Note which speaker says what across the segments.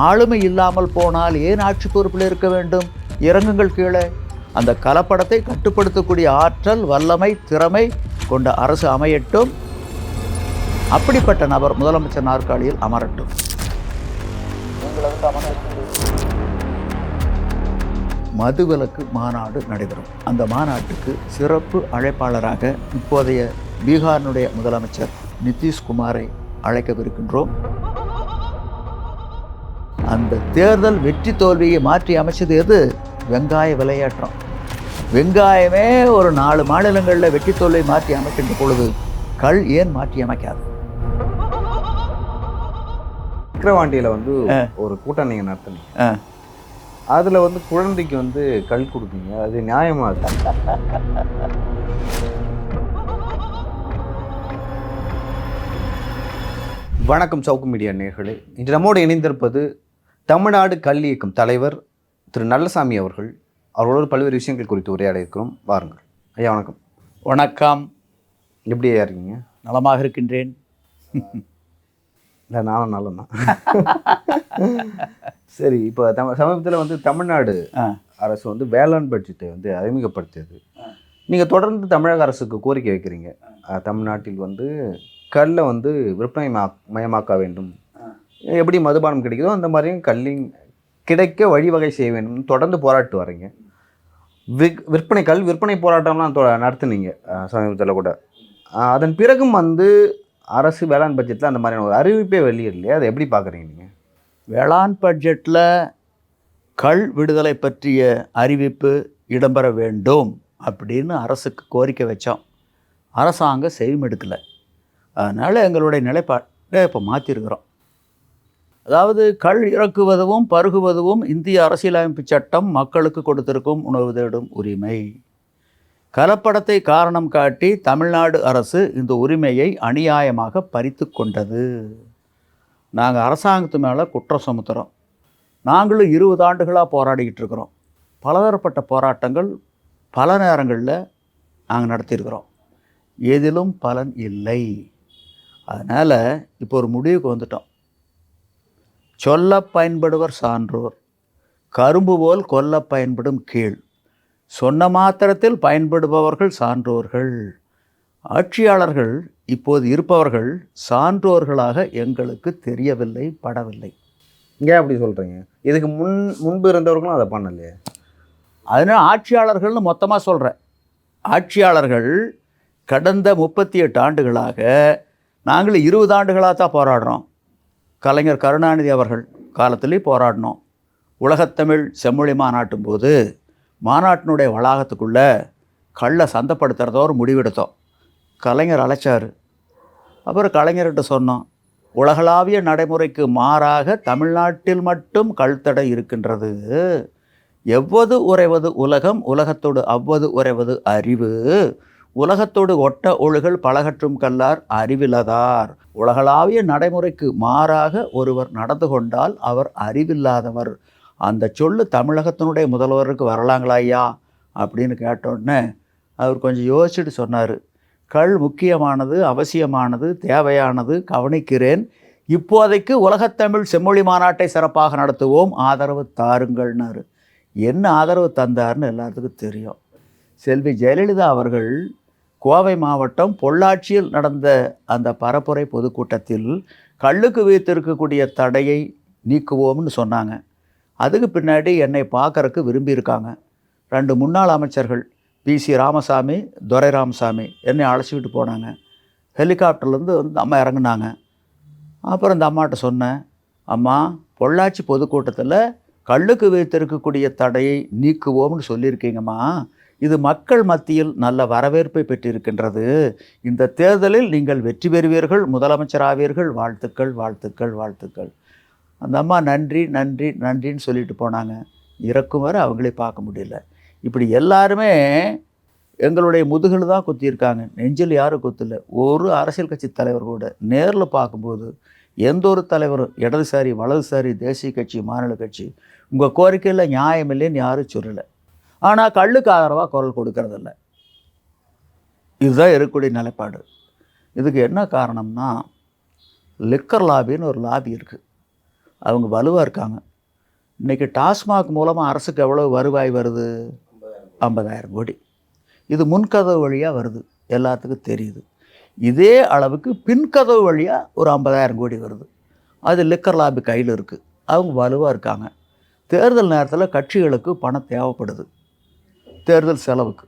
Speaker 1: ஆளுமை இல்லாமல் போனால் ஏன் ஆட்சி பொறுப்பில் இருக்க வேண்டும்? இறங்குங்கள் கீழே. அந்த கலப்படத்தை கட்டுப்படுத்தக்கூடிய ஆற்றல், வல்லமை, திறமை கொண்ட அரசு அமையட்டும். அப்படிப்பட்ட நபர் முதலமைச்சர் நாற்காலியில் அமரட்டும். மதுவிலக்கு மாநாடு நடைபெறும். அந்த மாநாட்டுக்கு சிறப்பு அழைப்பாளராக இப்போதைய பீகாரினுடைய முதலமைச்சர் நிதிஷ்குமாரை அழைக்கவிருக்கின்றோம். அந்த தேர்தல் வெற்றி தோல்வியை மாற்றி அமைச்சது எது? வெங்காய விலையேற்றம். வெங்காயமே ஒரு 4 மாநிலங்களில் வெற்றி தோல்வியை மாற்றி அமைக்கின்ற பொழுது கள் ஏன் மாற்றி அமைக்காது?
Speaker 2: விக்கிரவாண்டியில் வந்து ஒரு கூட்டம் நீங்கள் நடத்துனீங்க. அதில் வந்து குழந்தைக்கு வந்து கள் கொடுத்தீங்க. அது நியாயமா? வணக்கம் சவுக்கு மீடியா நேயர்களே. இன்று நம்மோடு இணைந்திருப்பது தமிழ்நாடு கல் இயக்கம் தலைவர் திரு நல்லசாமி அவர்கள். அவர்களோடு பல்வேறு விஷயங்கள் குறித்து உரையாட இருக்கிறோம். வாருங்கள் ஐயா. வணக்கம்.
Speaker 1: வணக்கம்.
Speaker 2: எப்படி ஐயா இருக்கீங்க?
Speaker 1: நலமாக இருக்கின்றேன்.
Speaker 2: இல்லை, நானும் நல்லதான். சரி, இப்போ சமீபத்தில் வந்து தமிழ்நாடு அரசு வந்து வேளாண் பட்ஜெட்டை வந்து அறிமுகப்படுத்தியது. நீங்கள் தொடர்ந்து தமிழக அரசுக்கு கோரிக்கை வைக்கிறீங்க. தமிழ்நாட்டில் வந்து கல்லை வந்து விற்பனை மயமாக்க வேண்டும், எப்படி மதுபானம் கிடைக்குதோ அந்த மாதிரியும் கல்லின் கிடைக்க வழிவகை செய்ய வேண்டும் தொடர்ந்து போராட்டு வரீங்க. கல் விற்பனை போராட்டம்லாம் நடத்துனீங்க சமீபத்தில் கூட. அதன் பிறகும் வந்து அரசு வேளாண் பட்ஜெட்டில் அந்த மாதிரியான ஒரு அறிவிப்பே வெளியிடலையே, அதை எப்படி பார்க்குறீங்க நீங்கள்?
Speaker 1: வேளாண் பட்ஜெட்டில் கள் விடுதலை பற்றிய அறிவிப்பு இடம்பெற வேண்டும் அப்படின்னு அரசுக்கு கோரிக்கை வச்சோம். அரசாங்கம் செவிமெடுக்கலை. அதனால் எங்களுடைய நிலைப்பாட்டை இப்போ மாற்றிருக்கிறோம். அதாவது கள் இறக்குவதும் பருகுவதும் இந்திய அரசியலமைப்பு சட்டம் மக்களுக்கு கொடுத்திருக்கும் உணவு தேடும் உரிமை. கலப்படத்தை காரணம் காட்டி தமிழ்நாடு அரசு இந்த உரிமையை அநியாயமாக பறித்து கொண்டது. நாங்கள் அரசாங்கத்து மேலே குற்றம் சுமத்துகிறோம். நாங்களும் 20 ஆண்டுகளாக போராடிக்கிட்டு இருக்கிறோம். பலதரப்பட்ட போராட்டங்கள் பல நேரங்களில் நாங்கள் நடத்தியிருக்கிறோம். எதிலும் பலன் இல்லை. அதனால் இப்போ ஒரு முடிவுக்கு வந்துட்டோம். சொல்ல பயன்படுவர் சான்றோர், கரும்பு போல் கொல்ல பயன்படும் கீழ். சொன்ன மாத்திரத்தில் பயன்படுபவர்கள் சான்றோர்கள். ஆட்சியாளர்கள் இப்போது இருப்பவர்கள் சான்றோர்களாக எங்களுக்கு தெரியவில்லை, படவில்லை.
Speaker 2: ஏன் அப்படி சொல்கிறீங்க? இதுக்கு முன்பு இருந்தவர்களும் அதை பண்ணலையே.
Speaker 1: அதனால் ஆட்சியாளர்கள்னு மொத்தமாக சொல்கிறேன். ஆட்சியாளர்கள் கடந்த 38 ஆண்டுகளாக, நாங்கள் 20 ஆண்டுகளாக தான் போராடுறோம். கலைஞர் கருணாநிதி அவர்கள் காலத்திலேயே போராடினோம். உலகத்தமிழ் செம்மொழி மாநாட்டும் போது மாநாட்டினுடைய வளாகத்துக்குள்ளே கல்லை சந்தைப்படுத்துகிறத ஒரு முடிவெடுத்தோம். கலைஞர் அழைச்சார். அப்புறம் கலைஞர்கிட்ட சொன்னோம், உலகளாவிய நடைமுறைக்கு மாறாக தமிழ்நாட்டில் மட்டும் கல்தடை இருக்கின்றது. எவ்வது உறைவது உலகம், உலகத்தோடு அவ்வது உறைவது அறிவு. உலகத்தோடு ஒட்ட ஒழுகல் பலகற்றும் கல்லார் அறிவிலதார். உலகளாவிய நடைமுறைக்கு மாறாக ஒருவர் நடந்து கொண்டால் அவர் அறிவில்லாதவர். அந்த சொல்லு தமிழகத்தினுடைய முதல்வருக்கு வரலாங்களா ஐயா அப்படின்னு கேட்டோடனே அவர் கொஞ்சம் யோசிச்சுட்டு சொன்னார், கள் முக்கியமானது, அவசியமானது, தேவையானது, கவனிக்கிறேன். இப்போதைக்கு உலகத்தமிழ் செம்மொழி மாநாட்டை சிறப்பாக நடத்துவோம், ஆதரவு தாருங்கள்னாரு. என்ன ஆதரவு தந்தார்னு எல்லாத்துக்கும் தெரியும். செல்வி ஜெயலலிதா அவர்கள் கோவை மாவட்டம் பொள்ளாச்சியில் நடந்த அந்த பரப்புரை பொதுக்கூட்டத்தில் கல்லுக்கு வைத்திருக்கக்கூடிய தடையை நீக்குவோம்னு சொன்னாங்க. அதுக்கு பின்னாடி என்னை பார்க்கறக்கு விரும்பியிருக்காங்க 2 முன்னாள் அமைச்சர்கள் PC ராமசாமி, துரை ராமசாமி என்னை அழைச்சிக்கிட்டு போனாங்க. ஹெலிகாப்டர்லேருந்து வந்து அம்மா இறங்குனாங்க. அப்புறம் இந்த அம்மாட்ட சொன்னேன், அம்மா பொள்ளாச்சி பொதுக்கூட்டத்தில் கல்லுக்கு வைத்திருக்கக்கூடிய தடையை நீக்குவோம்னு சொல்லியிருக்கீங்கம்மா. இது மக்கள் மத்தியில் நல்ல வரவேற்பை பெற்றிருக்கின்றது. இந்த தேர்தலில் நீங்கள் வெற்றி பெறுவீர்கள், முதலமைச்சராவீர்கள், வாழ்த்துக்கள், வாழ்த்துக்கள், வாழ்த்துக்கள். அந்த அம்மா நன்றி நன்றி நன்றின்னு சொல்லிட்டு போனாங்க. இறக்கும் வரை அவங்களே பார்க்க முடியல. இப்படி எல்லாருமே எங்களுடைய முதுகில் தான் குத்தியிருக்காங்க, நெஞ்சில் யாரும் குத்தலை. ஒரு அரசியல் கட்சி தலைவர் கூட நேரில் பார்க்கும்போது எந்த ஒரு தலைவரும் இடதுசாரி வலதுசாரி தேசிய கட்சி மாநில கட்சி உங்கள் கோரிக்கையில் நியாயம் இல்லைன்னு யாரும் சொல்லலை. ஆனால் கல்லுக்கு ஆதரவாக குரல் கொடுக்கறதில்ல. இதுதான் இருக்கக்கூடிய நிலைப்பாடு. இதுக்கு என்ன காரணம்னா, லிக்கர் லாபின்னு ஒரு லாபி இருக்குது. அவங்க வலுவாக இருக்காங்க. இன்றைக்கி டாஸ்மாக் மூலமாக அரசுக்கு எவ்வளோ வருவாய் வருது? 50,000 கோடி. இது முன்கதவு வழியாக வருது, எல்லாத்துக்கும் தெரியுது. இதே அளவுக்கு பின்கதவு வழியாக ஒரு 50,000 கோடி வருது. அது லிக்கர் லாபி கையில் இருக்குது. அவங்க வலுவாக இருக்காங்க. தேர்தல் நேரத்தில் கட்சிகளுக்கு பணம் தேவைப்படுது, தேர்தல் செலவுக்கு,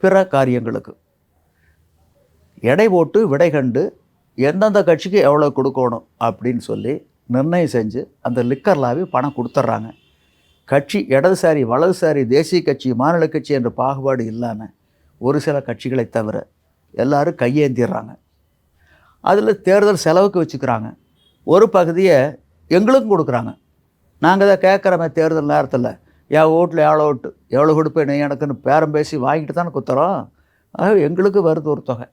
Speaker 1: பிற காரியங்களுக்கு. எடை போட்டு விடை கண்டு எந்தெந்த கட்சிக்கு எவ்வளோ கொடுக்கணும் அப்படின்னு சொல்லி நிர்ணயம் செஞ்சு அந்த லிக்கர் லாபி பணம் கொடுத்துட்றாங்க. கட்சி இடதுசாரி வலதுசாரி தேசிய கட்சி மாநில கட்சி என்ற பாகுபாடு இல்லாமல் ஒரு சில கட்சிகளை தவிர எல்லோரும் கையேந்திடுறாங்க. அதில் தேர்தல் செலவுக்கு வச்சுக்கிறாங்க. ஒரு பகுதியை எங்களுக்கும் கொடுக்குறாங்க. நாங்கள் தான் கேட்குறோமே தேர்தல் நேரத்தில், என் ஓட்டில் எவ்வளோ கொடுப்பேன் நீ எனக்குன்னு பேரம் பேசி வாங்கிட்டு தானே குத்துறோம். ஆக எங்களுக்கு வருது ஒரு தொகை.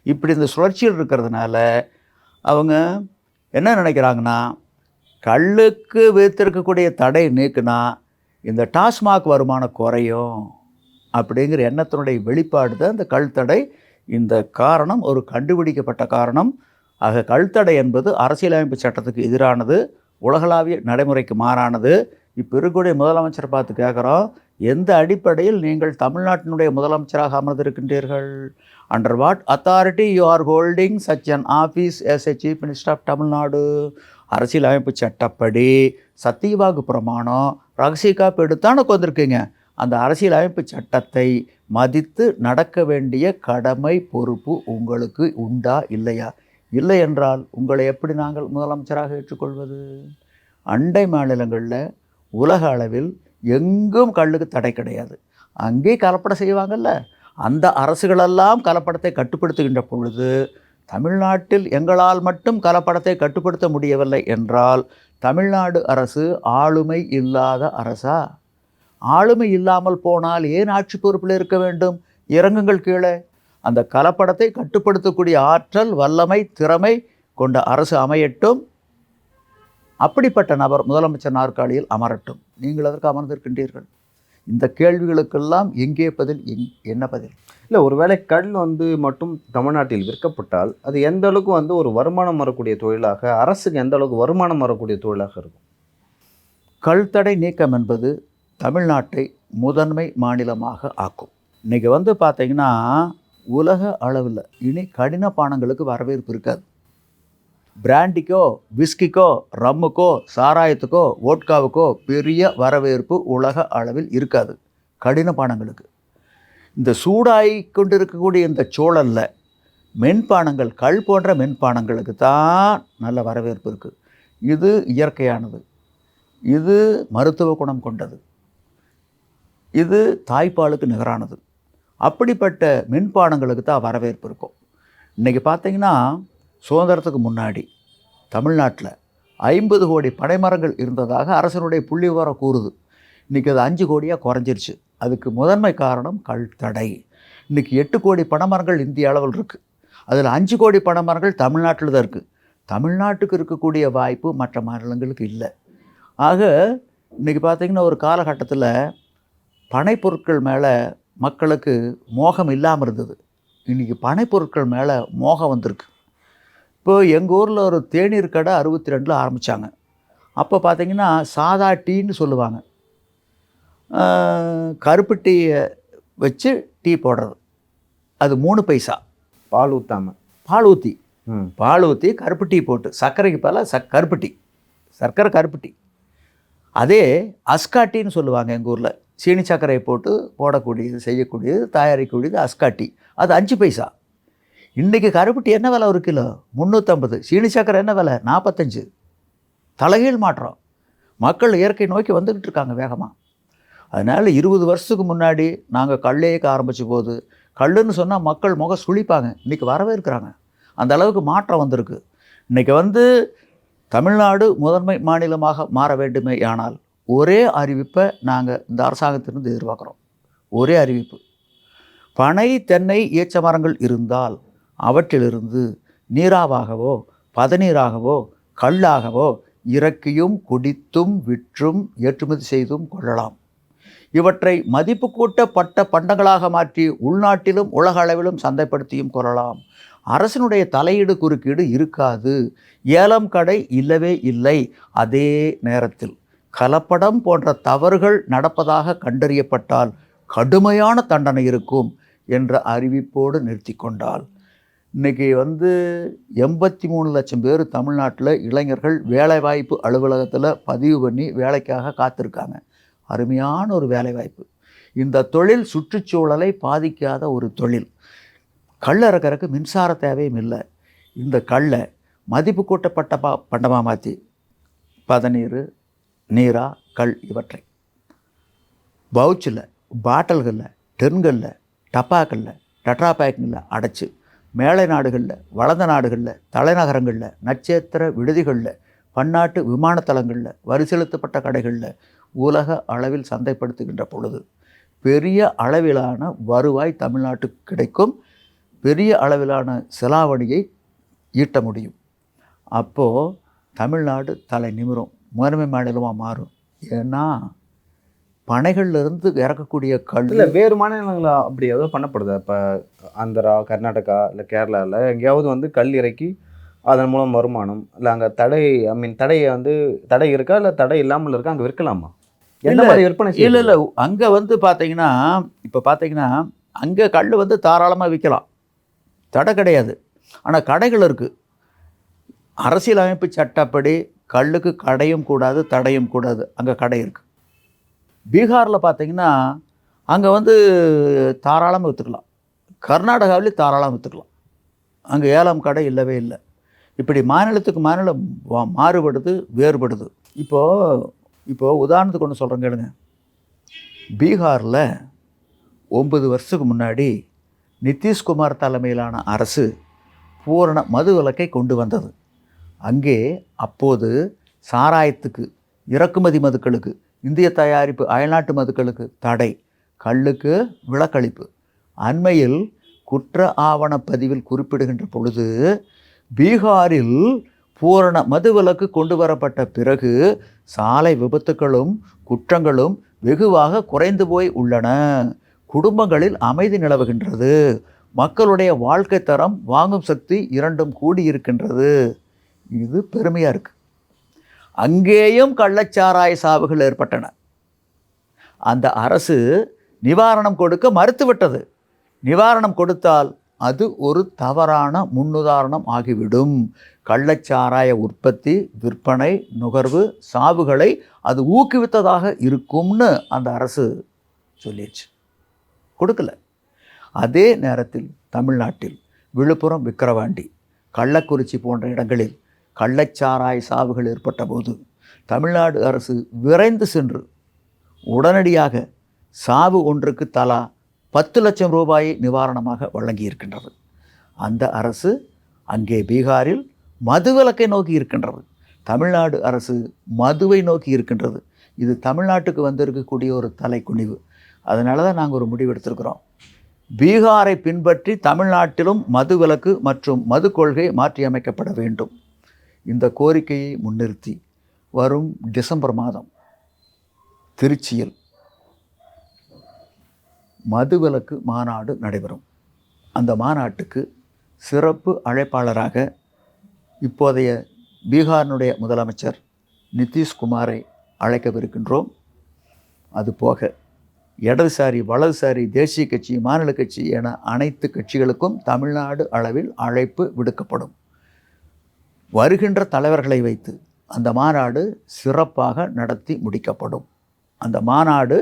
Speaker 1: இப்படி இந்த சுழற்சியில் இருக்கிறதுனால அவங்க என்ன நினைக்கிறாங்கன்னா, கள்ளுக்கு விதித்திருக்கக்கூடிய தடை நீக்குனா இந்த டாஸ்மாக் வருமானம் குறையும் அப்படிங்கிற எண்ணத்தினுடைய வெளிப்பாடு தான் இந்த கல் தடை. இந்த காரணம் ஒரு கண்டுபிடிக்கப்பட்ட காரணம். ஆக கல் தடை என்பது அரசியலமைப்பு சட்டத்துக்கு எதிரானது, உலகளாவிய நடைமுறைக்கு மாறானது. இப்போ இருக்கக்கூடிய முதலமைச்சரை பார்த்து கேட்குறோம், எந்த அடிப்படையில் நீங்கள் தமிழ்நாட்டினுடைய முதலமைச்சராக அமர்ந்திருக்கின்றீர்கள்? Under what authority you are holding such an office as a chief minister of Tamil Nadu? அரசியலமைப்பு சட்டப்படி சத்தியவாக்கு பிரமாணம் ரகசிய காப்பு எடுத்தானு வந்திருக்கீங்க. அந்த அரசியலமைப்பு சட்டத்தை மதித்து நடக்க வேண்டிய கடமை பொறுப்பு உங்களுக்கு உண்டா இல்லையா? இல்லை என்றால் உங்களை எப்படி நாங்கள் முதலமைச்சராக ஏற்றுக்கொள்வது? அண்டை மாநிலங்களில் உலக அளவில் எங்கும் கள்ளுக்கு தடை கிடையாது. அங்கே கலப்படம் செய்வாங்கல்ல, அந்த அரசுகளெல்லாம் கலப்படத்தை கட்டுப்படுத்துகின்ற பொழுது தமிழ்நாட்டில் எங்களால் மட்டும் கலப்படத்தை கட்டுப்படுத்த முடியவில்லை என்றால் தமிழ்நாடு அரசு ஆளுமை இல்லாத அரசா? ஆளுமை இல்லாமல் போனால் ஏன் ஆட்சி பொறுப்பில் இருக்க வேண்டும்? இறங்குங்கள் கீழே. அந்த கலப்படத்தை கட்டுப்படுத்தக்கூடிய ஆற்றல், வல்லமை, திறமை கொண்ட அரசு அமையட்டும். அப்படிப்பட்ட நபர் முதலமைச்சர் நாற்காலியில் அமரட்டும். நீங்கள் அதற்கு அமர்ந்திருக்கின்றீர்கள். இந்த கேள்விகளுக்கெல்லாம் எங்கே பதில், என்ன பதில்?
Speaker 2: இல்லை, ஒருவேளை கல் மட்டும் தமிழ்நாட்டில் விற்கப்பட்டால் அது எந்த அளவுக்கு ஒரு வருமானம் வரக்கூடிய தொழிலாக, அரசுக்கு எந்த அளவுக்கு வருமானம் வரக்கூடிய தொழிலாக இருக்கும்?
Speaker 1: கல் தடை நீக்கம் என்பது தமிழ்நாட்டை முதன்மை மாநிலமாக ஆக்கும். இன்றைக்கி பார்த்தீங்கன்னா உலக அளவில் இனி கடின பானங்களுக்கு வரவேற்பு இருக்காது. பிராண்டிக்கோ, விஸ்கிக்கோ, ரம்முக்கோ, சாராயத்துக்கோ, வோட்காவுக்கோ பெரிய வரவேற்பு உலக அளவில் இருக்காது. கடின பானங்களுக்கு, இந்த சூடாகி கொண்டு இருக்கக்கூடிய இந்த சூழலில் மென்பானங்கள், கள் போன்ற மென்பானங்களுக்கு தான் நல்ல வரவேற்பு இருக்குது. இது இயற்கையானது, இது மருத்துவ குணம் கொண்டது, இது தாய்ப்பாலுக்கு நிகரானது. அப்படிப்பட்ட மென்பானங்களுக்கு தான் வரவேற்பு இருக்கும். இன்றைக்கி பார்த்திங்கன்னா சுதந்திரத்துக்கு முன்னாடி தமிழ்நாட்டில் 50 கோடி பனைமரங்கள் இருந்ததாக அரசனுடைய புள்ளி விவரம் கூறுது. இன்றைக்கி அது 5 கோடியாக குறைஞ்சிருச்சு. அதுக்கு முதன்மை காரணம் கல் தடை. இன்றைக்கி 8 கோடி பனைமரங்கள் இந்திய அளவில் இருக்குது. அதில் 5 கோடி பனைமரங்கள் தமிழ்நாட்டில் தான் இருக்குது. தமிழ்நாட்டுக்கு இருக்கக்கூடிய வாய்ப்பு மற்ற மாநிலங்களுக்கு இல்லை. ஆக இன்றைக்கி பார்த்திங்கன்னா ஒரு காலகட்டத்தில் பனைப்பொருட்கள் மேலே மக்களுக்கு மோகம் இல்லாமல் இருந்தது. இன்றைக்கி பனைப்பொருட்கள் மேலே மோகம் வந்திருக்கு. இப்போது எங்கள் ஊரில் ஒரு தேநீர் கடை 62 ஆரம்பித்தாங்க. அப்போ பார்த்திங்கன்னா சாதா டீன்னு சொல்லுவாங்க, கருப்பு டீயை வச்சு டீ போடுறது. அது 3 பைசா.
Speaker 2: பால் ஊற்றாமல்,
Speaker 1: பால் ஊற்றி கருப்பு டீ போட்டு, சர்க்கரைக்கு பதிலாக கருப்பு டீ, சர்க்கரை கருப்பு டீ. அதே அஸ்காட்டின்னு சொல்லுவாங்க எங்கள் ஊரில், சீனி சர்க்கரையை போட்டு போடக்கூடியது, செய்யக்கூடியது, தயாரிக்கக்கூடியது அஸ்காட்டி. அது 5 பைசா. இன்றைக்கி கருப்பு டீ என்ன விலை? 1 கிலோ 350. சீனி சர்க்கரை என்ன விலை? 45. தலைகீழ் மாற்றம். மக்கள் இயற்கை நோக்கி வந்துக்கிட்டு இருக்காங்க வேகமாக. அதனால் 20 வருஷத்துக்கு முன்னாடி நாங்கள் கல்லேக்க ஆரம்பித்த போது கல்லுன்னு சொன்னால் மக்கள் முகம் சுழிப்பாங்க. இன்றைக்கி வரவேற்கிறாங்க. அந்த அளவுக்கு மாற்றம் வந்திருக்கு. இன்றைக்கி தமிழ்நாடு முதன்மை மாநிலமாக மாற வேண்டுமே ஆனால் ஒரே அறிவிப்பை நாங்கள் இந்த அரசாங்கத்திலிருந்து எதிர்பார்க்குறோம். ஒரே அறிவிப்பு. பனை, தென்னை, ஈச்ச மரங்கள் இருந்தால் அவற்றிலிருந்து நீராவாகவோ பதநீராகவோ கல்லாகவோ இறக்கியும் குடித்தும் விற்றும் ஏற்றுமதி செய்தும் கொள்ளலாம். இவற்றை மதிப்பு கூட்டப்பட்ட பண்டங்களாக மாற்றி உள்நாட்டிலும் உலக அளவிலும் சந்தைப்படுத்தியும் கொள்ளலாம். அரசினுடைய தலையீடு குறுக்கீடு இருக்காது. ஏலம் கடை இல்லவே இல்லை. அதே நேரத்தில் கலப்படம் போன்ற தவறுகள் நடப்பதாக கண்டறியப்பட்டால் கடுமையான தண்டனை இருக்கும் என்ற அறிவிப்போடு நிறுத்தி கொண்டால், இன்றைக்கி 83 லட்சம் பேர் தமிழ்நாட்டில் இளைஞர்கள் வேலைவாய்ப்பு அலுவலகத்தில் பதிவு பண்ணி வேலைக்காக காத்திருக்காங்க. அருமையான ஒரு வேலைவாய்ப்பு. இந்த தொழில் சுற்றுச்சூழலை பாதிக்காத ஒரு தொழில். கல் இறக்கறக்கு மின்சார தேவையும் இல்லை. இந்த கல்லை மதிப்பு கூட்டப்பட்ட பண்டமாக மாற்றி பதநீர், நீரா, கல் இவற்றை பவுச்சில், பாட்டில்களில், டென்களில், டப்பாக்களில், டட்ரா பேக்கிங்கில் அடைச்சி மேலை நாடுகளில், வளர்ந்த நாடுகளில், தலைநகரங்களில், நட்சத்திர விடுதிகளில், பன்னாட்டு விமானத்தலங்களில், வரி செலுத்தப்பட்ட கடைகளில் உலக அளவில் சந்தைப்படுத்துகின்ற பொழுது பெரிய அளவிலான வருவாய் தமிழ்நாட்டுக்கு கிடைக்கும். பெரிய அளவிலான செலாவணியை ஈட்ட முடியும். அப்போது தமிழ்நாடு தலை நிமிரும், முதன்மை மாநிலமாக மாறும். ஏன்னா பனைகள்லேருந்து இறக்கக்கூடிய கல்
Speaker 2: இல்லை வேறு மாநிலங்களில் அப்படி ஏதோ பண்ணப்படுதா? இப்போ ஆந்திரா, கர்நாடகா, இல்லை கேரளாவில் எங்கேயாவது கல் இறக்கி அதன் மூலம் வருமானம் இல்லை அங்கே தடை தடையை தடை இருக்கா இல்லை தடை இல்லாமல் இருக்கா? அங்கே விற்கலாமா? எந்த மாதிரி விற்பனை?
Speaker 1: இல்லை அங்கே பார்த்தீங்கன்னா, இப்போ பார்த்தீங்கன்னா அங்கே கல் தாராளமாக விற்கலாம், தடை கிடையாது. ஆனால் கடைகள் இருக்குது. அரசியலமைப்பு சட்டப்படி கல்லுக்கு கடையும் கூடாது, தடையும் கூடாது. அங்கே கடை இருக்குது. பீகாரில் பார்த்தீங்கன்னா அங்கே தாராளமாக விற்றுக்கலாம். கர்நாடகாவிலே தாராளமாக விற்றுக்கலாம். அங்கே ஏலம் கடை இல்லவே இல்லை. இப்படி மாநிலத்துக்கு மாநிலம் மாறுபடுது, வேறுபடுது. இப்போது உதாரணத்துக்கு ஒன்று சொல்கிறேன் கேளுங்க. பீகாரில் 9 வருஷத்துக்கு முன்னாடி நிதிஷ்குமார் தலைமையிலான அரசு பூரண மது விலக்கை கொண்டு வந்தது. அங்கே அப்போது சாராயத்துக்கு, இறக்குமதி மதுக்களுக்கு, இந்திய தயாரிப்பு அயல்நாட்டு மதுக்களுக்கு தடை, கல்லுக்கு விலக்களிப்பு. அண்மையில் குற்ற ஆவணப்பதிவில் குறிப்பிடுகின்ற பொழுது பீகாரில் பூரண மதுவிலக்கு கொண்டு வரப்பட்ட பிறகு சாலை விபத்துக்களும் குற்றங்களும் வெகுவாக குறைந்து போய் உள்ளன. குடும்பங்களில் அமைதி நிலவுகின்றது. மக்களுடைய வாழ்க்கை தரம், வாங்கும் சக்தி இரண்டும் கூடியிருக்கின்றது. இது பெருமையாக இருக்குது. அங்கேயும் கள்ளச்சாராய சாவுகள் ஏற்பட்டன. அந்த அரசு நிவாரணம் கொடுக்க மறுத்துவிட்டது. நிவாரணம் கொடுத்தால் அது ஒரு தவறான முன்னுதாரணம் ஆகிவிடும். கள்ளச்சாராய உற்பத்தி, விற்பனை, நுகர்வு, சாவுகளை அது ஊக்குவித்ததாக இருக்கும்னு அந்த அரசு சொல்லிடுச்சு, கொடுக்கல. அதே நேரத்தில் தமிழ்நாட்டில் விழுப்புரம், விக்கிரவாண்டி, கள்ளக்குறிச்சி போன்ற இடங்களில் கள்ளச்சாராய சாவுகள் ஏற்பட்ட போது தமிழ்நாடு அரசு விரைந்து சென்று உடனடியாக சாவு ஒன்றுக்கு தலா 10 லட்சம் ரூபாயை நிவாரணமாக வழங்கியிருக்கின்றது. அந்த அரசு அங்கே பீகாரில் மதுவிலக்கை நோக்கி இருக்கின்றது. தமிழ்நாடு அரசு மதுவை நோக்கி இருக்கின்றது. இது தமிழ்நாட்டுக்கு வந்திருக்கக்கூடிய ஒரு தலைக்குனிவு. அதனால தான் நாங்கள் ஒரு முடிவு எடுத்திருக்கிறோம். பீகாரை பின்பற்றி தமிழ்நாட்டிலும் மதுவிலக்கு மற்றும் மது கொள்கை மாற்றியமைக்கப்பட வேண்டும். இந்த கோரிக்கையை முன்னிறுத்தி வரும் டிசம்பர் மாதம் திருச்சியில் மதுவிலக்கு மாநாடு நடைபெறும். அந்த மாநாட்டுக்கு சிறப்பு அழைப்பாளராக இப்போதைய பீகாரினுடைய முதலமைச்சர் நிதிஷ்குமாரை அழைக்கவிருக்கின்றோம். அதுபோக இடதுசாரி, வலதுசாரி, தேசிய கட்சி, மாநில கட்சி என அனைத்து கட்சிகளுக்கும் தமிழ்நாடு அளவில் அழைப்பு விடுக்கப்படும். வருகின்ற தலைவர்களை வைத்து அந்த மாநாடு சிறப்பாக நடத்தி முடிக்கப்படும். அந்த மாநாடு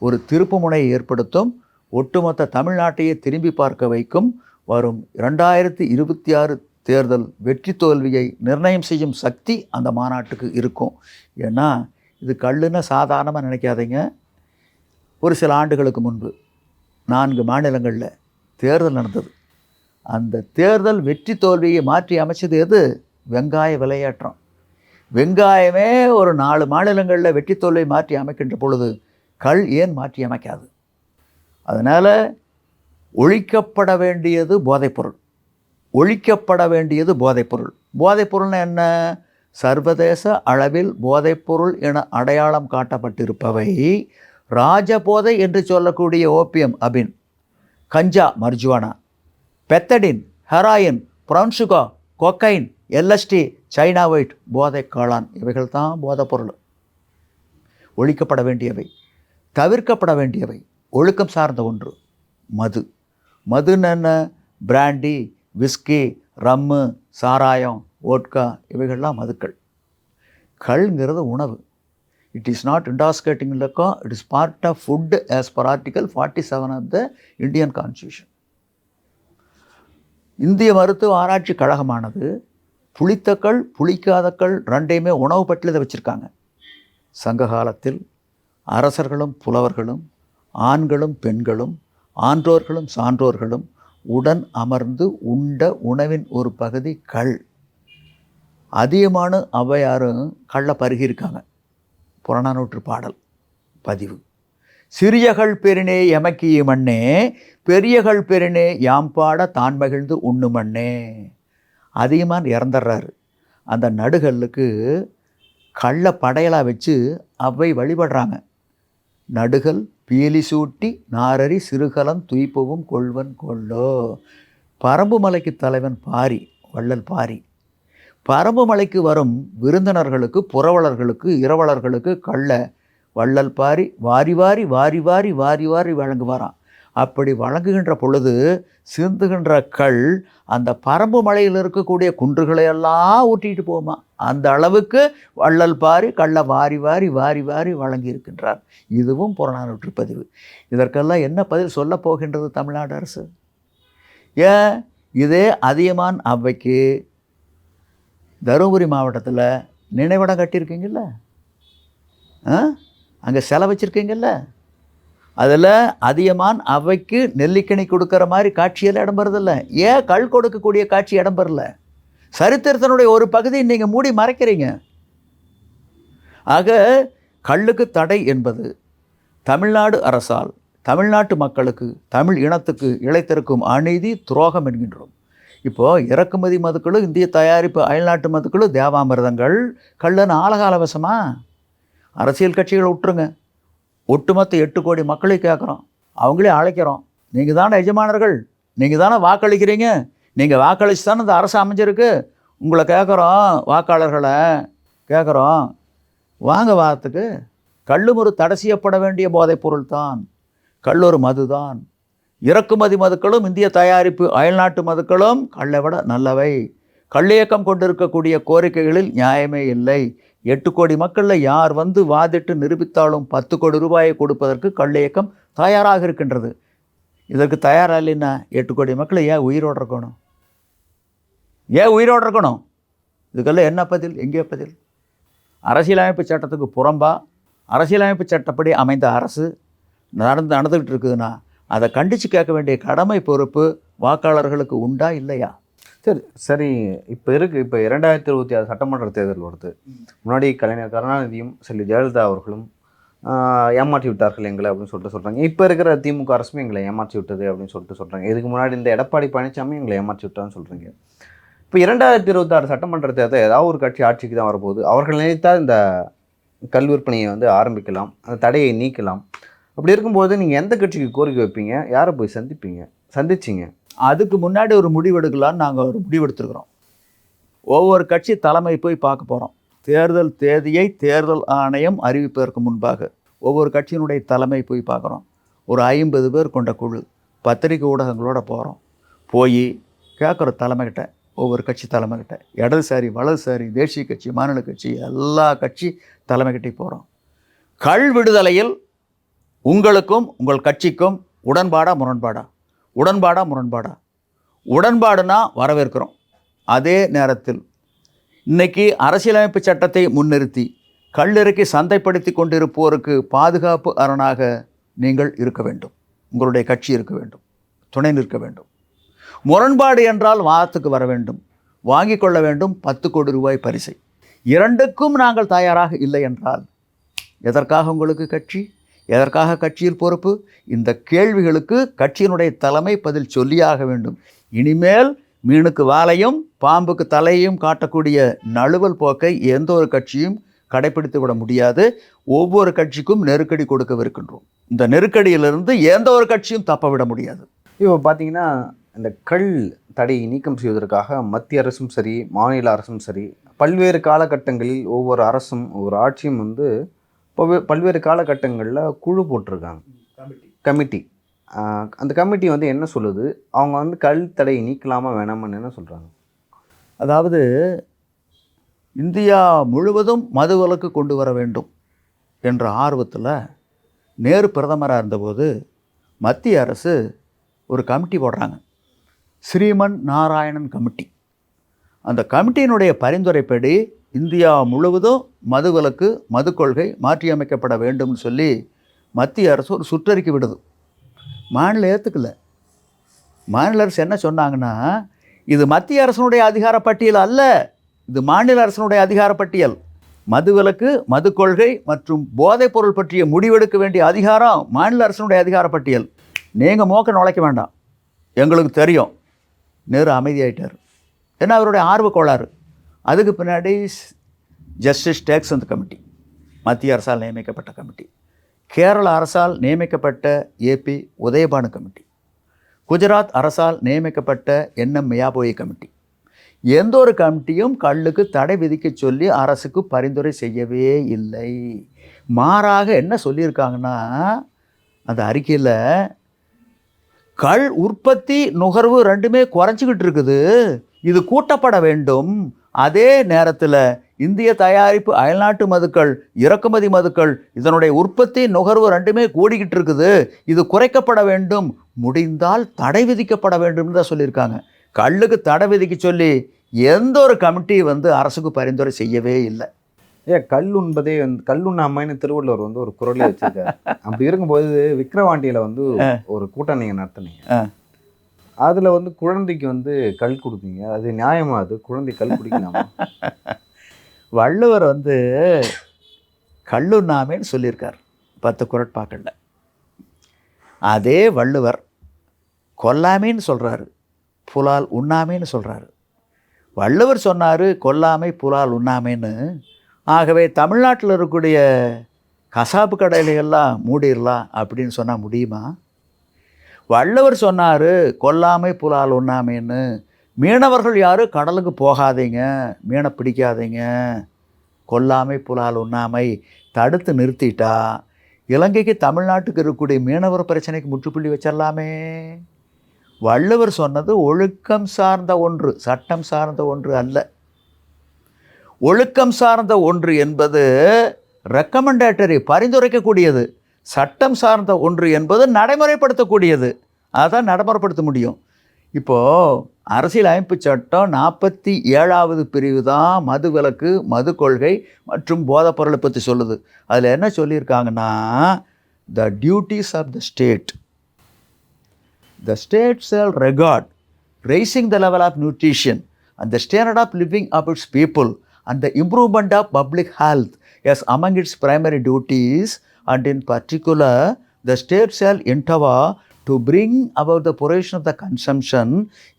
Speaker 1: ஒரு திருப்புமுனையை ஏற்படுத்தும். ஒட்டுமொத்த தமிழ்நாட்டையே திரும்பி பார்க்க வைக்கும். வரும் 2026 தேர்தல் வெற்றி தோல்வியை நிர்ணயம் செய்யும் சக்தி அந்த மாநாட்டுக்கு இருக்கும். ஏன்னா இது கல்லுன்னு சாதாரணமாக நினைக்காதீங்க. ஒரு சில ஆண்டுகளுக்கு முன்பு 4 மாநிலங்களில் தேர்தல் நடந்தது. அந்த தேர்தல் வெற்றி தோல்வியை மாற்றி அமைச்சது எது? வெங்காய விலையேற்றம். வெங்காயமே ஒரு 4 மாநிலங்களில் வெற்றி தோல்வியை மாற்றி அமைக்கின்ற பொழுது கல் ஏன் மாற்றி அமைக்காது? அதனால் ஒழிக்கப்பட வேண்டியது போதைப்பொருள். ஒழிக்கப்பட வேண்டியது போதைப்பொருள். போதைப்பொருள்னு என்ன? சர்வதேச அளவில் போதைப்பொருள் என அடையாளம் காட்டப்பட்டிருப்பவை ராஜபோதை என்று சொல்லக்கூடிய ஓபியம், அபின், ganja, marijuana, pethidine, heroin, brown sugar, cocaine, LSD, China white, போதை காளான், இவைகள் தான் போதைப் பொருள். ஒழிக்கப்பட வேண்டியவை, தவிர்க்கப்பட வேண்டியவை, ஒழுக்கம் சார்ந்த ஒன்று மது. மதுன்னு என்ன? பிராண்டி, விஸ்கி, ரம்மு, சாராயம், ஓட்கா, இவைகள்லாம் மதுக்கள். கள்ங்கிறது உணவு. It is not intoxicating liquor, it is part of food as per Article 47 of the Indian constitution. இந்திய மருத்துவ ஆராய்ச்சி கழகமானது புளித்தக்கள் புளிக்காதக்கள் ரெண்டையுமே உணவு பட்டியலில் வச்சுருக்காங்க. சங்க காலத்தில் அரசர்களும் புலவர்களும் ஆண்களும் பெண்களும் ஆன்றோர்களும் சான்றோர்களும் உடன் அமர்ந்து உண்ட உணவின் ஒரு பகுதி கள். அதிகமான ஔவையாரும் கள்ள பருகியிருக்காங்க. புறநானூற்று பாடல் பதிவு. சிறியகள் பெருனே எமக்கிய மண்ணே, பெரியகள் பெருனே யாம் பாட தான் மகிழ்ந்து உண்ணு மண்ணே. அதிகமாக இறந்துடுறாரு. அந்த நடுகல்லுக்கு கள்ள படையலாக வச்சு அவ்வை வழிபடுறாங்க. நடுகல் பீலி சூட்டி நாரரி சிறுகலம் துய்ப்பவும் கொள்வன் கொள்ளோ. பரம்பு மலைக்கு தலைவன் பாரி, வள்ளல் பாரி. பரம்பு மலைக்கு வரும் விருந்தினர்களுக்கு, புரவலர்களுக்கு, இரவலர்களுக்கு கள்ள வள்ளல் பாரி வாரி வாரி வாரி வாரி வாரி வாரி வழங்குவாராம். அப்படி வழங்குகின்ற பொழுது சிந்துகின்ற கள் அந்த பரம்பு மலையில் இருக்கக்கூடிய குன்றுகளையெல்லாம் ஊட்டிட்டு போகுமா. அந்த அளவுக்கு வள்ளல் பாரி கள்ள வாரி வாரி வாரி வாரி வழங்கி இருக்கின்றார். இதுவும் புறநானூற்று பதிவு. இதற்கெல்லாம் என்ன பதில் சொல்ல போகின்றது தமிழ்நாடு அரசு? ஏன் இதே அதியமான் அவ்வைக்கு தருமபுரி மாவட்டத்தில் நினைவிடம் கட்டியிருக்கீங்கல்ல, அங்கே சிலை வச்சுருக்கீங்கல்ல, அதில் அதியமான் அவைக்கு நெல்லிக்கனி கொடுக்குற மாதிரி காட்சியெல்லாம் இடம்பெறதில்ல. ஏன் கள் கொடுக்கக்கூடிய காட்சி இடம்பெறல? சரித்திரத்தினுடைய ஒரு பகுதியை நீங்கள் மூடி மறைக்கிறீங்க. ஆக கள்ளுக்கு தடை என்பது தமிழ்நாடு அரசால் தமிழ்நாட்டு மக்களுக்கு, தமிழ் இனத்துக்கு இழைத்திருக்கும் அநீதி, துரோகம் என்கின்றோம். இப்போது இறக்குமதி மதுக்களும் இந்திய தயாரிப்பு அயல்நாட்டு மதுக்களும் தேவாமிர்தங்கள் கள்ளுன்னு ஆழகால வசமா? அரசியல் கட்சிகளை விட்டுருங்க, ஒட்டுமொத்த 8 கோடி மக்களை கேட்குறோம், அவங்களே அழைக்கிறோம். நீங்கள் தானே எஜமானர்கள், நீங்கள் தானே வாக்களிக்கிறீங்க, நீங்கள் வாக்களித்து தானே இந்த அரசு அமைஞ்சிருக்கு. உங்களை கேட்குறோம், வாக்காளர்களை கேட்குறோம், வாங்க வாரத்துக்கு. கள்ளும் ஒரு தடை செய்யப்பட வேண்டிய போதைப் பொருள் தான். கள் ஒரு மது தான். இறக்குமதி மதுக்களும் இந்திய தயாரிப்பு அயல்நாட்டு மதுக்களும் கள்ளை விட நல்லவை. கள்ளியக்கம் கொண்டிருக்கக்கூடிய கோரிக்கைகளில் நியாயமே இல்லை. 8 கோடி மக்களில் யார் வந்து வாதிட்டு நிரூபித்தாலும் 10 கோடி ரூபாயை கொடுப்பதற்கு கள்ளியக்கம் தயாராக இருக்கின்றது. இதற்கு தயாராக இல்லைன்னா 8 கோடி மக்களை ஏன் உயிரோடு இருக்கணும்? ஏன் உயிரோடு இருக்கணும்? இதுக்கெல்லாம் என்ன பதில்? எங்கே பதில்? அரசியலமைப்பு சட்டத்துக்கு புறம்பா அரசியலமைப்பு சட்டப்படி அமைந்த அரசு நடந்துக்கிட்டு இருக்குதுன்னா அதை கண்டித்து கேட்க வேண்டிய கடமை, பொறுப்பு வாக்காளர்களுக்கு உண்டா இல்லையா?
Speaker 2: சரி. இப்போ 2026 சட்டமன்ற தேர்தல் வருது. முன்னாடி கலைஞர் கருணாநிதியும் செல்வி ஜெயலலிதா அவர்களும் ஏமாற்றி விட்டார்கள் எங்களை அப்படின்னு சொல்லிட்டு சொல்கிறாங்க. இப்போ இருக்கிற திமுக அரசுமே எங்களை ஏமாற்றி விட்டது அப்படின்னு சொல்லிட்டு சொல்கிறாங்க. இதுக்கு முன்னாடி இந்த எடப்பாடி பழனிசாமி எங்களை ஏமாற்றி விட்டான்னு சொல்கிறீங்க. இப்போ 2026 சட்டமன்ற தேர்தல் ஏதாவது ஒரு கட்சி ஆட்சிக்கு தான் வரப்போகுது. அவர்கள் நினைத்தால் இந்த கல் விற்பனையை வந்து ஆரம்பிக்கலாம், அந்த தடையை நீக்கலாம். அப்படி இருக்கும்போது நீங்கள் எந்த கட்சிக்கு கோரிக்கை வைப்பீங்க? யாரை போய் சந்திச்சிங்க?
Speaker 1: அதுக்கு முன்னாடி ஒரு முடிவெடுக்கலான்னு நாங்கள் ஒரு முடிவெடுத்துருக்குறோம். ஒவ்வொரு கட்சி தலைமை போய் பார்க்க போகிறோம். தேர்தல் தேதியை தேர்தல் ஆணையம் அறிவிப்பதற்கு முன்பாக ஒவ்வொரு கட்சியினுடைய தலைமை போய் பார்க்குறோம். ஒரு 50 பேர் கொண்ட குழு பத்திரிகை ஊடகங்களோட போகிறோம். போய் கேட்குற தலைமைகிட்ட, ஒவ்வொரு கட்சி தலைமைகிட்ட, இடதுசாரி வலதுசாரி தேசிய கட்சி மாநில கட்சி எல்லா கட்சி தலைமைகிட்டையும் போகிறோம். கள் விடுதலையில் உங்களுக்கும் உங்கள் கட்சிக்கும் உடன்பாடா முரண்பாடா? உடன்பாடுனா வரவேற்கிறோம். அதே நேரத்தில் இன்றைக்கி அரசியலமைப்பு சட்டத்தை முன்னிறுத்தி கல்லிறக்கி சந்தைப்படுத்தி கொண்டிருப்போருக்கு பாதுகாப்பு அரணாக நீங்கள் இருக்க வேண்டும், உங்களுடைய கட்சி இருக்க வேண்டும், துணை நிற்க வேண்டும். முரண்பாடு என்றால் வாதத்துக்கு வர வேண்டும், வாங்கி கொள்ள வேண்டும் 10 கோடி ரூபாய் பரிசை. இரண்டுக்கும் நாங்கள் தயாராக இல்லை என்றால் எதற்காக உங்களுக்கு கட்சி? எதற்காக கட்சியில் பொறுப்பு? இந்த கேள்விகளுக்கு கட்சியினுடைய தலைமை பதில் சொல்லியாக வேண்டும். இனிமேல் மீனுக்கு வாலையும் பாம்புக்கு தலையையும் காட்டக்கூடிய நழுவல் போக்கை எந்த ஒரு கட்சியும் கடைப்பிடித்து விட முடியாது. ஒவ்வொரு கட்சிக்கும் நெருக்கடி கொடுக்கவிருக்கின்றோம். இந்த நெருக்கடியிலிருந்து எந்த ஒரு கட்சியும் தப்ப விட முடியாது.
Speaker 2: இப்போ பார்த்தீங்கன்னா இந்த கள் தடையை நீக்கம் செய்வதற்காக மத்திய அரசும் சரி, மாநில அரசும் சரி, பல்வேறு காலகட்டங்களில் ஒவ்வொரு அரசும் ஒவ்வொரு ஆட்சியும் வந்து பல்வேறு காலகட்டங்களில் குழு போட்டிருக்காங்க, கமிட்டி. அந்த கமிட்டி வந்து என்ன சொல்லுது, அவங்க வந்து கள் தடையை நீக்கலாமா வேணாமான்னு என்ன சொல்கிறாங்க?
Speaker 1: அதாவது இந்தியா முழுவதும் மதுவிலக்கு கொண்டு வர வேண்டும் என்ற ஆர்வத்தில் நேரு பிரதமராக இருந்தபோது மத்திய அரசு ஒரு கமிட்டி போடுறாங்க, ஸ்ரீமன் நாராயணன் கமிட்டி. அந்த கமிட்டியினுடைய பரிந்துரைப்படி இந்தியா முழுவதும் மதுவிலக்கு மது கொள்கை மாற்றியமைக்கப்பட வேண்டும்னு சொல்லி மத்திய அரசு ஒரு சுற்றறிக்கை விடுது. மாநில ஏற்றுக்கல. மாநில அரசு என்ன சொன்னாங்கன்னா, இது மத்திய அரசனுடைய அதிகார பட்டியல் அல்ல, இது மாநில அரசனுடைய அதிகார பட்டியல். மதுவிலக்கு மது கொள்கை மற்றும் போதைப் பொருள் பற்றிய முடிவெடுக்க வேண்டிய அதிகாரம் மாநில அரசனுடைய அதிகார பட்டியல். நீங்கள் மோக்க நுழைக்க வேண்டாம், எங்களுக்கு தெரியும். நேரு அமைதியாயிட்டார். ஏன்னா அவருடைய ஆர்வ கோளாறு. அதுக்கு பின்னாடி ஜஸ்டிஸ் டேக்ஸந்த் கமிட்டி, மத்திய அரசால் நியமிக்கப்பட்ட கமிட்டி, கேரள அரசால் நியமிக்கப்பட்ட ஏபி உதயபானு கமிட்டி, குஜராத் அரசால் நியமிக்கப்பட்ட என்எம் மியாபோயி கமிட்டி. எந்த ஒரு கமிட்டியும் கள்ளுக்கு தடை விதிக்க சொல்லி அரசுக்கு பரிந்துரை செய்யவே இல்லை. மாறாக என்ன சொல்லியிருக்காங்கன்னா, அந்த அறிக்கையில் கள் உற்பத்தி நுகர்வு ரெண்டுமே குறைஞ்சிக்கிட்டு இருக்குது, இது கூட்டப்பட வேண்டும். அதே நேரத்தில் இந்திய தயாரிப்பு அயல்நாட்டு மதுக்கள், இறக்குமதி மதுக்கள், இதனுடைய உற்பத்தி நுகர்வு ரெண்டுமே கூடிக்கிட்டு இருக்குது, இது குறைக்கப்பட வேண்டும், முடிந்தால் தடை விதிக்கப்பட வேண்டும்னு தான் சொல்லியிருக்காங்க. கள்ளுக்கு தடை விதிக்க சொல்லி எந்த ஒரு கமிட்டி வந்து அரசுக்கு பரிந்துரை செய்யவே இல்லை.
Speaker 2: கல் உண்பதே வந்து கல்லுண்ணாமைன்னு திருவள்ளுவர் வந்து ஒரு குரலே வச்சிருக்காரு. அப்படி இருக்கும்போது விக்கிரவாண்டியில் வந்து ஒரு கூட்டம் நீங்கள் நடத்துனீங்க, அதில் வந்து குழந்தைக்கு வந்து கல் கொடுத்தீங்க, அது நியாயமா? அது குழந்தை கல் குடிக்கலாமா?
Speaker 1: வள்ளுவர் வந்து கல்லுண்ணாமைன்னு சொல்லியிருக்கார் 10 குறட்பாக்களில். அதே வள்ளுவர் கொல்லாமைன்னு சொல்கிறாரு, புலால் உண்ணாமைன்னு சொல்கிறாரு. வள்ளுவர் சொன்னார் கொல்லாமை புலால் உண்ணாமைன்னு. ஆகவே தமிழ்நாட்டில் இருக்கக்கூடிய கசாப்பு கடையிலெல்லாம் மூடிடலாம் அப்படின்னு சொன்னால் முடியுமா? வள்ளுவர் சொன்னார் கொல்லாமை புலால் உண்ணாமைன்னு. மீனவர்கள் யாரும் கடலுக்கு போகாதீங்க, மீனை பிடிக்காதீங்க, கொல்லாமை புலால் உண்ணாமை தடுத்து நிறுத்திட்டா இலங்கைக்கு தமிழ்நாட்டுக்கு இருக்கக்கூடிய மீனவர் பிரச்சனைக்கு முற்றுப்புள்ளி வச்சிடலாமே. வள்ளுவர் சொன்னது ஒழுக்கம் சார்ந்த ஒன்று, சட்டம் சார்ந்த ஒன்று அல்ல. ஒழுக்கம் சார்ந்த ஒன்று என்பது ரெக்கமெண்டேட்டரி, பரிந்துரைக்கக்கூடியது. சட்டம் சார்ந்த ஒன்று என்பது நடைமுறைப்படுத்தக்கூடியது. அதான் நடைமுறைப்படுத்த முடியும். இப்போது அரசியல் அமைப்பு சட்டம் 47வது பிரிவு தான் மது விலக்கு மது கொள்கை மற்றும் போதைப் பொருளை பற்றி சொல்லுது. அதில் என்ன சொல்லியிருக்காங்கன்னா, the duties of the state, the state shall regard raising the level of nutrition and the standard of living of its people and the improvement of public health as among its primary duties, and in particular the state shall endeavor to bring about the prohibition of the consumption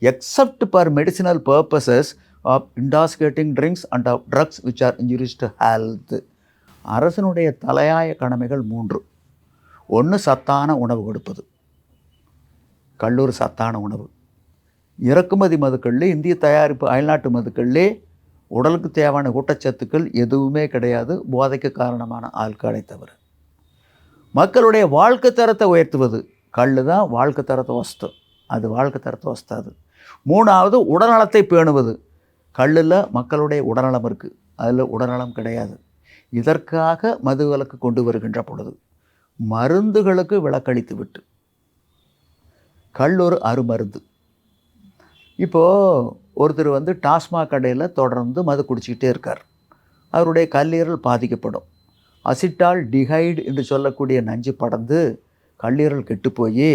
Speaker 1: except for medicinal purposes of intoxicating drinks and of drugs which are injurious to health. அரசனுடைய தலையாய கடமைகள் 3. 1, சத்தான உணவு கொடுப்பது, கல்லூர் சத்தான உணவு. இறக்குமதி மதுக்கள்லே, இந்திய தயாரிப்பு அயல்நாட்டு மதுக்கள்லே உடலுக்கு தேவையான ஊட்டச்சத்துக்கள் எதுவுமே கிடையாது, போதைக்கு காரணமான ஆல்கஹாலை தவிர. மக்களுடைய வாழ்க்கை தரத்தை உயர்த்துவது, கல் தான் வாழ்க்கை தரத்தை வஸ்து, அது வாழ்க்கை தரத்தை வஸ்தாது. 3வது உடல்நலத்தை பேணுவது, கல்லில் மக்களுடைய உடல்நலம் இருக்குது, அதில் உடல்நலம் கிடையாது. இதற்காக மது விலக்கு கொண்டு வருகின்ற பொழுது மருந்துகளுக்கு விலக்களித்து விட்டு, கல் ஒரு அருமருந்து. இப்போது ஒருத்தர் வந்து டாஸ்மாக் கடையில் தொடர்ந்து மது குடிச்சிக்கிட்டே இருக்கார், அவருடைய கல்லீரல் பாதிக்கப்படும். அசிட்டால் டிஹைடு என்று சொல்லக்கூடிய நஞ்சு படர்ந்து கல்லீரல் கெட்டு போய்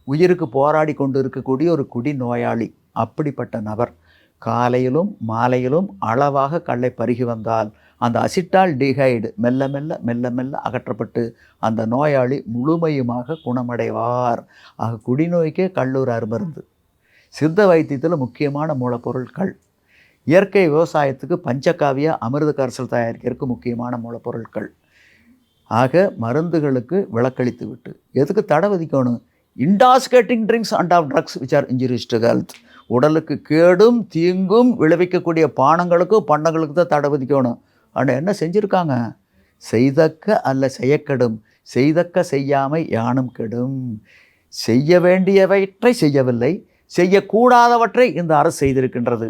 Speaker 1: உயிருக்கு போராடி கொண்டு இருக்கக்கூடிய ஒரு குடி நோயாளி. அப்படிப்பட்ட நபர் காலையிலும் மாலையிலும் அளவாக கல்லை பருகி வந்தால் அந்த அசிட்டால் டிஹைடு மெல்ல மெல்ல மெல்ல மெல்ல அகற்றப்பட்டு அந்த நோயாளி முழுமையுமாக குணமடைவார். ஆக குடிநோய்க்கே கல்லூர் அருமருந்து. சித்த வைத்தியத்தில் முக்கியமான மூலப்பொருள் கல். இயற்கை விவசாயத்துக்கு பஞ்சகாவிய அமிர்த கரைசல் தயாரிக்கிறதுக்கு முக்கியமான மூலப்பொருட்கள். ஆக மருந்துகளுக்கு விலக்களித்து விட்டு எதுக்கு தடை விதிக்கணும்? Intoxicating drinks and of drugs which are injurious to health. உடலுக்கு கேடும் தீங்கும் விளைவிக்கக்கூடிய பானங்களுக்கும் பண்டங்களுக்கு தான் தடை விதிக்கணும். ஆனால் என்ன செஞ்சுருக்காங்க? செய்தக்க அல்ல செய்யக்கெடும், செய்தக்க செய்யாமை யானும் கெடும். செய்ய வேண்டியவற்றை செய்யவில்லை, செய்யக்கூடாதவற்றை இந்த அரசு செய்திருக்கின்றது.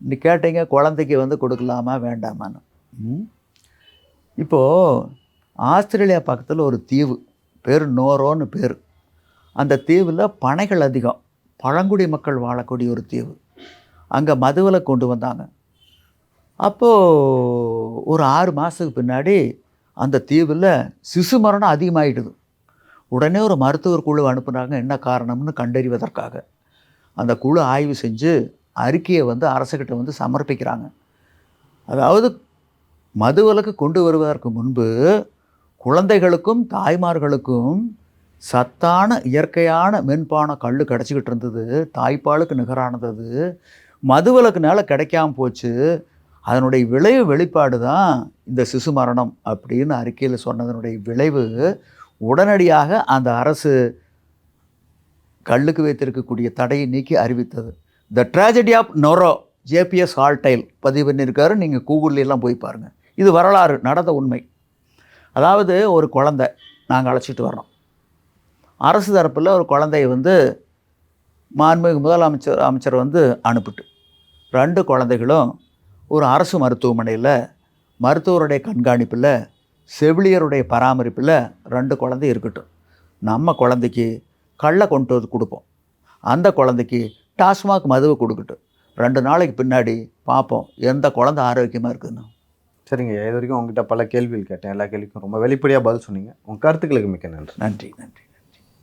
Speaker 1: இன்னைக்கு கேட்டீங்க குழந்தைக்கு வந்து கொடுக்கலாமா வேண்டாமான்னு. இப்போது ஆஸ்திரேலியா பக்கத்தில் ஒரு தீவு, பேர் நோரோன்னு பேர். அந்த தீவில் பனைகள் அதிகம், பழங்குடி மக்கள் வாழக்கூடிய ஒரு தீவு. அங்கே மதுவிலை கொண்டு வந்தாங்க. அப்போது ஒரு 6 மாதத்துக்கு பின்னாடி அந்த தீவில் சிசு மரணம் அதிகமாகிடுது. உடனே ஒரு மருத்துவர் குழு அனுப்புனாங்க, என்ன காரணம்னு கண்டறிவதற்காக. அந்த குழு ஆய்வு செஞ்சு அறிக்கையை வந்து அரசுக்கிட்ட வந்து சமர்ப்பிக்கிறாங்க. அதாவது மதுவிலக்கு கொண்டு வருவதற்கு முன்பு குழந்தைகளுக்கும் தாய்மார்களுக்கும் சத்தான இயற்கையான மென்பான கல் கிடச்சிக்கிட்டு இருந்தது, தாய்ப்பாலுக்கு நிகரானது. அது மதுவிலக்குனால கிடைக்காம போச்சு. அதனுடைய விளைவு வெளிப்பாடு தான் இந்த சிசு மரணம் அப்படின்னு அறிக்கையில் சொன்னதனுடைய விளைவு. உடனடியாக அந்த அரசு கல்லுக்கு வைத்திருக்கக்கூடிய தடையை நீக்கி அறிவித்தது. த ட்ராஜடி ஆஃப் நொரோ, ஜேபிஎஸ் ஹால்டைல் பதிவு பண்ணியிருக்காரு. நீங்கள் கூகுள்லாம் போய் பாருங்கள். இது வரலாறு, நடந்த உண்மை. அதாவது ஒரு குழந்தை நாங்கள் அழைச்சிட்டு வர்றோம். அரசு தரப்பில் ஒரு குழந்தைய வந்து மாண்புமிகு முதலமைச்சர் வந்து அனுப்பிட்டு 2 குழந்தைகளும் ஒரு அரசு மருத்துவமனையில் மருத்துவருடைய கண்காணிப்பில் செவிலியருடைய பராமரிப்பில் 2 குழந்தை இருக்கட்டும். நம்ம குழந்தைக்கு கல்லை கொண்டு வந்து கொடுப்போம், அந்த குழந்தைக்கு டாஸ்மாக் மதுவை கொடுக்கட்டும். 2 நாளைக்கு பின்னாடி பார்ப்போம் எந்த குழந்தை ஆரோக்கியமாக இருக்குதுன்னு.
Speaker 2: சரிங்க, இது வரைக்கும் உங்ககிட்ட பல கேள்விகள் கேட்டேன். எல்லா கேள்விக்கும் ரொம்ப வெளிப்படையாக பதில் சொன்னீங்க. உங்கள் கருத்துக்களுக்கு மிக்க நன்றி.
Speaker 1: நன்றி.